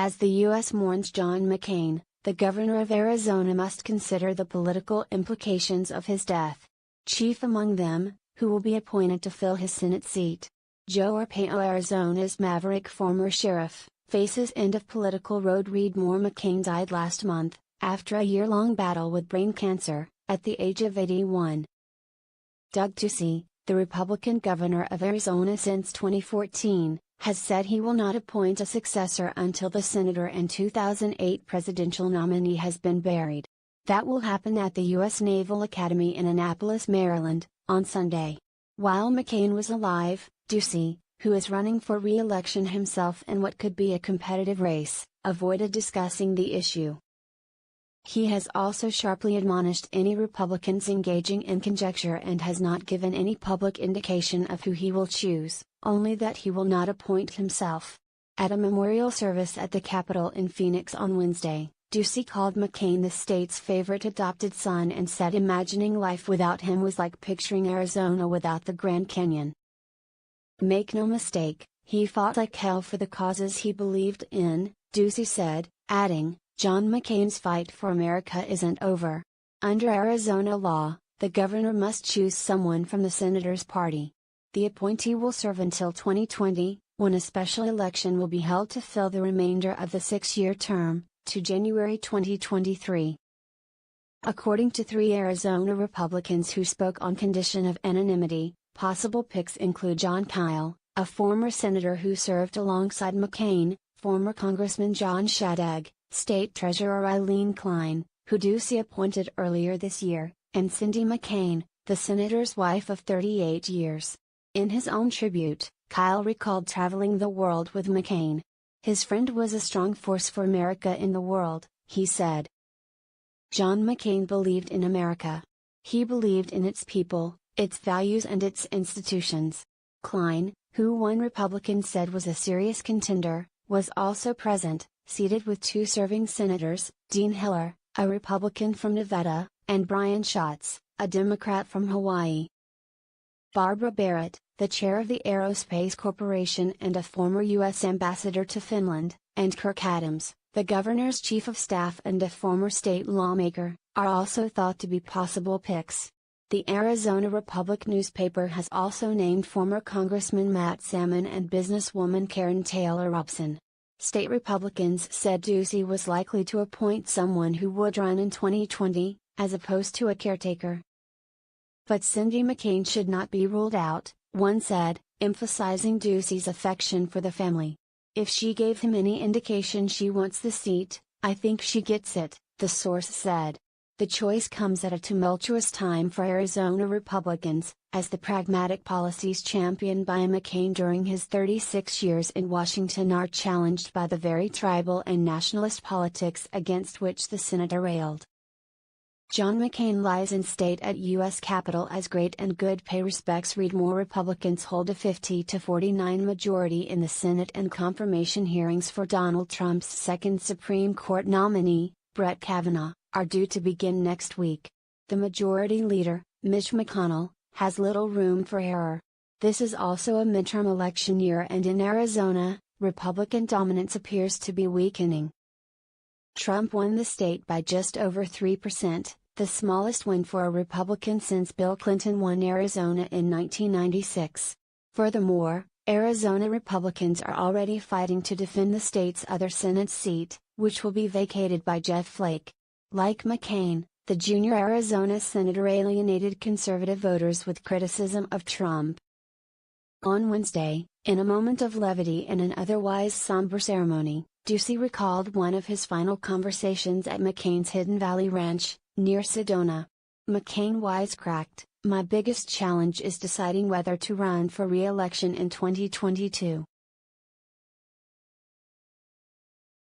As the U.S. mourns John McCain, the governor of Arizona must consider the political implications of his death. Chief among them, who will be appointed to fill his Senate seat. Joe Arpaio, Arizona's maverick former sheriff, faces end of political road. Read more. McCain died last month, after a year-long battle with brain cancer, at the age of 81. Doug Ducey, the Republican governor of Arizona since 2014, has said he will not appoint a successor until the senator and 2008 presidential nominee has been buried. That will happen at the U.S. Naval Academy in Annapolis, Maryland, on Sunday. While McCain was alive, Ducey, who is running for re-election himself in what could be a competitive race, avoided discussing the issue. He has also sharply admonished any Republicans engaging in conjecture and has not given any public indication of who he will choose, only that he will not appoint himself. At a memorial service at the Capitol in Phoenix on Wednesday, Ducey called McCain the state's favorite adopted son and said imagining life without him was like picturing Arizona without the Grand Canyon. Make no mistake, he fought like hell for the causes he believed in, Ducey said, adding, John McCain's fight for America isn't over. Under Arizona law, the governor must choose someone from the senator's party. The appointee will serve until 2020, when a special election will be held to fill the remainder of the 6-year term, to January 2023. According to 3 Arizona Republicans who spoke on condition of anonymity, possible picks include John Kyle, a former senator who served alongside McCain, former Congressman John Shadegg, State Treasurer Eileen Klein, who Ducey appointed earlier this year, and Cindy McCain, the senator's wife of 38 years. In his own tribute, Kyle recalled traveling the world with McCain. His friend was a strong force for America in the world, he said. John McCain believed in America. He believed in its people, its values and its institutions. Klein, who one Republican said was a serious contender, was also present, seated with 2 serving senators, Dean Heller, a Republican from Nevada, and Brian Schatz, a Democrat from Hawaii. Barbara Barrett, the chair of the Aerospace Corporation and a former U.S. ambassador to Finland, and Kirk Adams, the governor's chief of staff and a former state lawmaker, are also thought to be possible picks. The Arizona Republic newspaper has also named former Congressman Matt Salmon and businesswoman Karen Taylor Robson. State Republicans said Ducey was likely to appoint someone who would run in 2020, as opposed to a caretaker. But Cindy McCain should not be ruled out, one said, emphasizing Ducey's affection for the family. If she gave him any indication she wants the seat, I think she gets it, the source said. The choice comes at a tumultuous time for Arizona Republicans, as the pragmatic policies championed by McCain during his 36 years in Washington are challenged by the very tribal and nationalist politics against which the senator railed. John McCain lies in state at U.S. Capitol as great and good pay respects. Read more. Republicans hold a 50-49 majority in the Senate and confirmation hearings for Donald Trump's second Supreme Court nominee, Brett Kavanaugh, are due to begin next week. The majority leader, Mitch McConnell, has little room for error. This is also a midterm election year, and in Arizona, Republican dominance appears to be weakening. Trump won the state by just over 3%, the smallest win for a Republican since Bill Clinton won Arizona in 1996. Furthermore, Arizona Republicans are already fighting to defend the state's other Senate seat, which will be vacated by Jeff Flake. Like McCain, the junior Arizona senator alienated conservative voters with criticism of Trump. On Wednesday, in a moment of levity and an otherwise somber ceremony, Ducey recalled one of his final conversations at McCain's Hidden Valley Ranch, near Sedona. McCain wisecracked, "My biggest challenge is deciding whether to run for re-election in 2022.